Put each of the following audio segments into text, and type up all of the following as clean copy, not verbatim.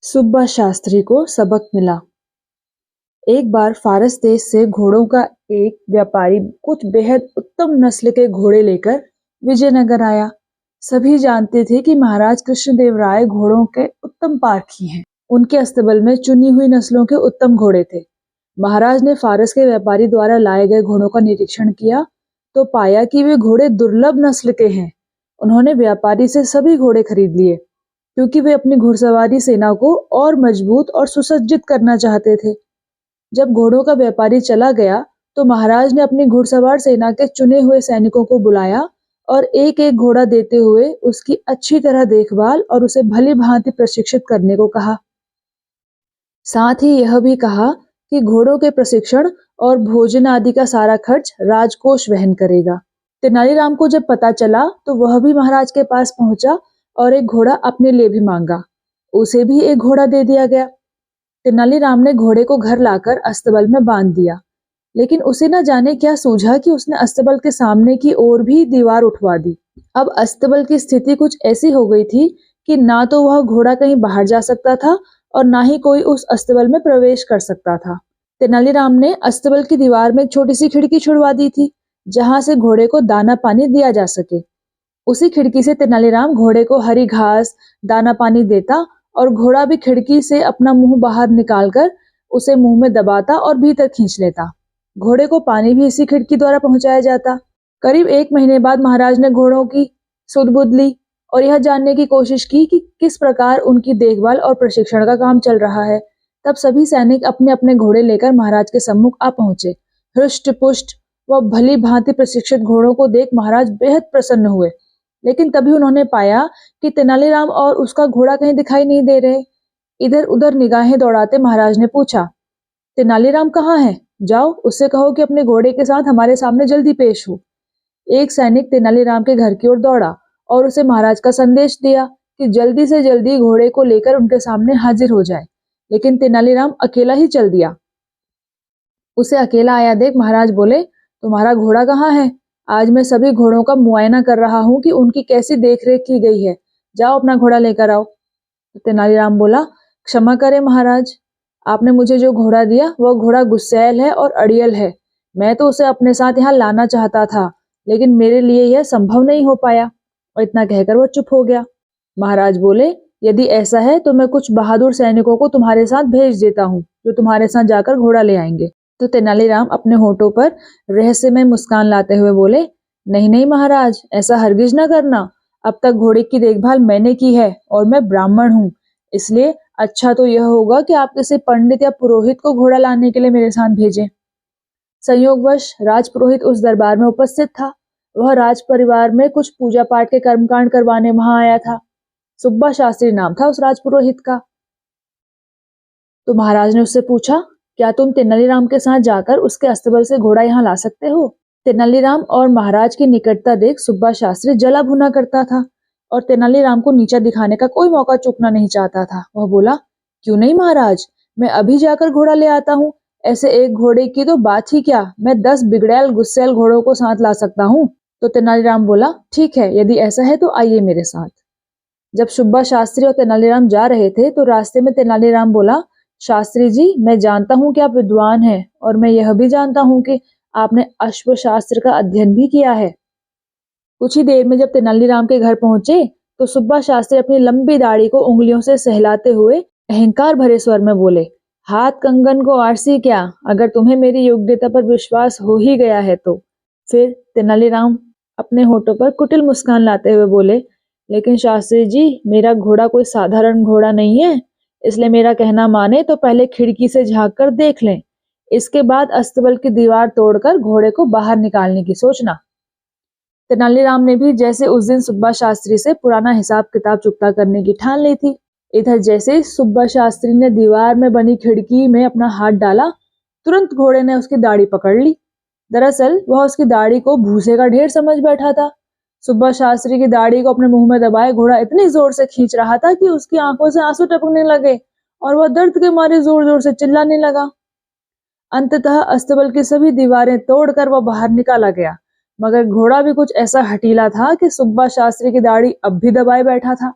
सुब्बा शास्त्री को सबक मिला। एक बार फारस देश से घोड़ों का एक व्यापारी कुछ बेहद उत्तम नस्ल के घोड़े लेकर विजयनगर आया। सभी जानते थे कि महाराज कृष्णदेव राय घोड़ों के उत्तम पारखी हैं। उनके अस्तबल में चुनी हुई नस्लों के उत्तम घोड़े थे। महाराज ने फारस के व्यापारी द्वारा लाए गए घोड़ों का निरीक्षण किया तो पाया कि वे घोड़े दुर्लभ नस्ल के हैं। उन्होंने व्यापारी से सभी घोड़े खरीद लिए क्योंकि वे अपनी घुड़सवारी सेना को और मजबूत और सुसज्जित करना चाहते थे। जब घोड़ों का व्यापारी चला गया तो महाराज ने अपनी घुड़सवार सेना के चुने हुए सैनिकों को बुलाया और एक एक घोड़ा देते हुए उसकी अच्छी तरह देखभाल और उसे भली भांति प्रशिक्षित करने को कहा। साथ ही यह भी कहा कि घोड़ों के प्रशिक्षण और भोजन आदि का सारा खर्च राजकोष वहन करेगा। तेनालीराम को जब पता चला तो वह भी महाराज के पास पहुंचा और एक घोड़ा अपने लिए भी मांगा। उसे भी एक घोड़ा दे दिया गया। तेनालीराम ने घोड़े को घर लाकर अस्तबल में बांध दिया, लेकिन उसे न जाने क्या सूझा कि उसने अस्तबल के सामने की ओर भी दीवार उठवा दी। अब अस्तबल की स्थिति कुछ ऐसी हो गई थी कि ना तो वह घोड़ा कहीं बाहर जा सकता था और ना ही कोई उस अस्तबल में प्रवेश कर सकता था। तेनालीराम ने अस्तबल की दीवार में एक छोटी सी खिड़की छुड़वा दी थी, जहां से घोड़े को दाना पानी दिया जा सके। उसी खिड़की से तेनालीराम घोड़े को हरी घास, दाना पानी देता और घोड़ा भी खिड़की से अपना मुंह बाहर निकालकर उसे मुंह में दबाता और भीतर खींच लेता। घोड़े को पानी भी इसी खिड़की द्वारा पहुंचाया जाता। करीब 1 महीने बाद महाराज ने घोड़ों की सुध-बुध ली और यह जानने की कोशिश की कि किस प्रकार उनकी देखभाल और प्रशिक्षण का काम चल रहा है। तब सभी सैनिक अपने अपने घोड़े लेकर महाराज के सम्मुख आ पहुंचे। हृष्ट पुष्ट व भली भांति प्रशिक्षित घोड़ों को देख महाराज बेहद प्रसन्न हुए, लेकिन तभी उन्होंने पाया कि तेनालीराम और उसका घोड़ा कहीं दिखाई नहीं दे रहे। इधर उधर निगाहें दौड़ाते महाराज ने पूछा, तेनालीराम कहाँ है? जाओ उससे कहो कि अपने घोड़े के साथ हमारे सामने जल्दी पेश हो। एक सैनिक तेनालीराम के घर की ओर दौड़ा और उसे महाराज का संदेश दिया कि जल्दी से जल्दी घोड़े को लेकर उनके सामने हाजिर हो जाए, लेकिन तेनालीराम अकेला ही चल दिया। उसे अकेला आया देख महाराज बोले, तुम्हारा घोड़ा कहाँ है? आज मैं सभी घोड़ों का मुआयना कर रहा हूँ कि उनकी कैसी देखरेख की गई है। जाओ अपना घोड़ा लेकर आओ। तो तेनालीराम बोला, क्षमा करें महाराज, आपने मुझे जो घोड़ा दिया वह घोड़ा गुस्सैल है और अड़ियल है। मैं तो उसे अपने साथ यहाँ लाना चाहता था, लेकिन मेरे लिए यह संभव नहीं हो पाया। और इतना कहकर वो चुप हो गया। महाराज बोले, यदि ऐसा है तो मैं कुछ बहादुर सैनिकों को तुम्हारे साथ भेज देता हूँ, जो तुम्हारे साथ जाकर घोड़ा ले आएंगे। तो तेनालीराम अपने होठों पर रहस्यमय मुस्कान लाते हुए बोले, नहीं नहीं महाराज, ऐसा हरगिज न करना। अब तक घोड़े की देखभाल मैंने की है और मैं ब्राह्मण हूँ, इसलिए अच्छा तो यह होगा कि आप किसी पंडित या पुरोहित को घोड़ा लाने के लिए मेरे साथ भेजें। संयोगवश राजपुरोहित उस दरबार में उपस्थित था। वह राज परिवार में कुछ पूजा पाठ के कर्मकांड करवाने वहां आया था। सुब्बा शास्त्री नाम था उस राजपुरोहित का। तो महाराज ने उससे पूछा, क्या तुम तेनालीराम के साथ जाकर उसके अस्तबल से घोड़ा यहाँ ला सकते हो? तेनालीराम और महाराज की निकटता देख सुब्बा शास्त्री जला भुना करता था और तेनालीराम को नीचा दिखाने का कोई मौका चूकना नहीं चाहता था। वह बोला, क्यों नहीं महाराज, मैं अभी जाकर घोड़ा ले आता हूँ। ऐसे एक घोड़े की तो बात ही क्या, मैं 10 बिगड़ैल गुस्सैल घोड़ों को साथ ला सकता हूँ। तो तेनालीराम बोला, ठीक है, यदि ऐसा है तो आइए मेरे साथ। जब सुब्बा शास्त्री और तेनालीराम जा रहे थे तो रास्ते में तेनालीराम बोला, शास्त्री जी, मैं जानता हूँ कि आप विद्वान हैं और मैं यह भी जानता हूँ कि आपने अश्व शास्त्र का अध्ययन भी किया है। कुछ ही देर में जब तेनालीराम के घर पहुंचे तो सुब्बा शास्त्री अपनी लंबी दाढ़ी को उंगलियों से सहलाते हुए अहंकार भरे स्वर में बोले, हाथ कंगन को आरसी क्या, अगर तुम्हें मेरी योग्यता पर विश्वास हो ही गया है तो। फिर तेनालीराम अपने होठों पर कुटिल मुस्कान लाते हुए बोले, लेकिन शास्त्री जी, मेरा घोड़ा कोई साधारण घोड़ा नहीं है, इसलिए मेरा कहना माने तो पहले खिड़की से झांक कर देख लें, इसके बाद अस्तबल की दीवार तोड़कर घोड़े को बाहर निकालने की सोचना। तेनालीराम ने भी जैसे उस दिन सुब्बा शास्त्री से पुराना हिसाब किताब चुकता करने की ठान ली थी। इधर जैसे ही सुब्बा शास्त्री ने दीवार में बनी खिड़की में अपना हाथ डाला, तुरंत घोड़े ने उसकी दाढ़ी पकड़ ली। दरअसल वह उसकी दाढ़ी को भूसे का ढेर समझ बैठा था। सुब्बा शास्त्री की दाढ़ी को अपने मुंह में दबाए घोड़ा इतनी जोर से खींच रहा था कि उसकी आंखों से आंसू टपकने लगे और वह दर्द के मारे जोर जोर से चिल्लाने लगा। अंततः अस्तबल की सभी दीवारें तोड़कर वह बाहर निकाला गया, मगर घोड़ा भी कुछ ऐसा हठीला था कि सुब्बा शास्त्री की दाढ़ी अब भी दबाए बैठा था।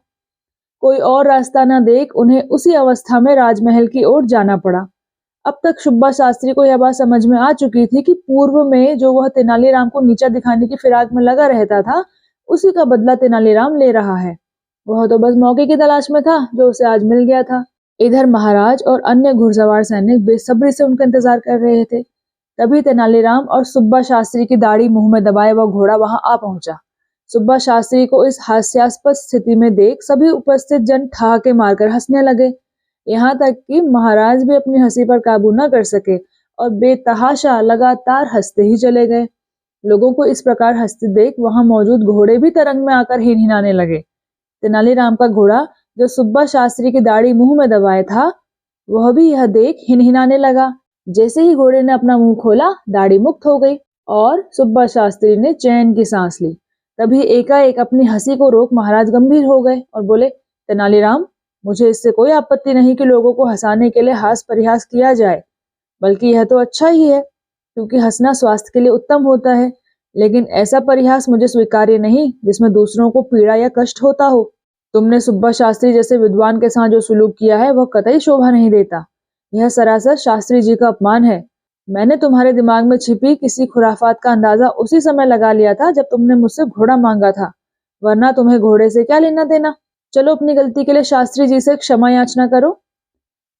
कोई और रास्ता न देख उन्हें उसी अवस्था में राजमहल की ओर जाना पड़ा। अब तक सुब्बा शास्त्री को यह बात समझ में आ चुकी थी कि पूर्व में जो वह तेनालीराम को नीचा दिखाने की फिराक में लगा रहता था, उसी का बदला तेनालीराम ले रहा है। वह तो बस मौके की तलाश में था, जो उसे आज मिल गया था। इधर महाराज और अन्य घुड़सवार सैनिक बेसब्री से उनका इंतजार कर रहे थे। तभी तेनालीराम और सुब्बा शास्त्री की दाढ़ी मुंह में दबाए वह घोड़ा वहां आ पहुंचा। सुब्बा शास्त्री को इस हास्यास्पद स्थिति में देख सभी उपस्थित जन ठहाके मारकर हंसने लगे। यहाँ तक कि महाराज भी अपनी हंसी पर काबू न कर सके और बेतहाशा लगातार हंसते ही चले गए। लोगों को इस प्रकार हंसते देख वहां मौजूद घोड़े भी तरंग में आकर हिनहिनाने लगे। तेनालीराम का घोड़ा, जो सुब्बा शास्त्री की दाढ़ी मुंह में दबाए था, वह भी यह देख हिनहिनाने लगा। जैसे ही घोड़े ने अपना मुंह खोला, दाढ़ी मुक्त हो गई और सुब्बा शास्त्री ने चैन की सांस ली। तभी एकाएक अपनी हंसी को रोक महाराज गंभीर हो गए और बोले, तेनालीराम, मुझे इससे कोई आपत्ति नहीं कि लोगों को हंसाने के लिए हास परिहास किया जाए, बल्कि यह तो अच्छा ही है, क्योंकि हंसना स्वास्थ्य के लिए उत्तम होता है। लेकिन ऐसा परिहास मुझे स्वीकार्य नहीं जिसमें दूसरों को पीड़ा या कष्ट होता हो। तुमने सुब्बा शास्त्री जैसे विद्वान के साथ जो सुलूक किया है, वह कतई शोभा नहीं देता। यह सरासर शास्त्री जी का अपमान है। मैंने तुम्हारे दिमाग में छिपी किसी खुराफात का अंदाजा उसी समय लगा लिया था जब तुमने मुझसे घोड़ा मांगा था, वरना तुम्हें घोड़े से क्या लेना देना। चलो अपनी गलती के लिए शास्त्री जी से क्षमा याचना करो।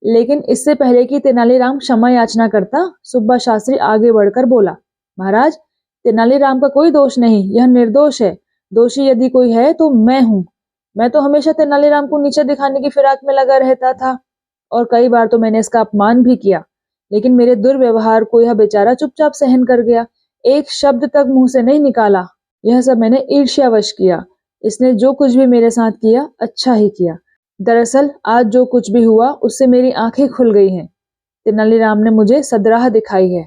लेकिन इससे पहले कि तेनालीराम क्षमा याचना करता, सुब्बा शास्त्री आगे बढ़कर बोला, महाराज, तेनालीराम का कोई दोष नहीं, यह निर्दोष है। दोषी यदि कोई है तो मैं हूँ। मैं तो हमेशा तेनालीराम को नीचे दिखाने की फिराक में लगा रहता था और कई बार तो मैंने इसका अपमान भी किया, लेकिन मेरे दुर्व्यवहार को यह बेचारा चुपचाप सहन कर गया, एक शब्द तक मुंह से नहीं निकाला। यह सब मैंने ईर्ष्यावश किया। इसने जो कुछ भी मेरे साथ किया, अच्छा ही किया। दरअसल आज जो कुछ भी हुआ उससे मेरी आंखें खुल गई हैं। तेनालीराम ने मुझे सदराह दिखाई है।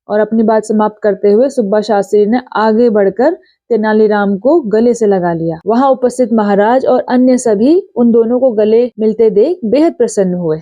और अपनी बात समाप्त करते हुए सुब्बा शास्त्री ने आगे बढ़कर तेनालीराम को गले से लगा लिया। वहां उपस्थित महाराज और अन्य सभी उन दोनों को गले मिलते देख बेहद प्रसन्न हुए।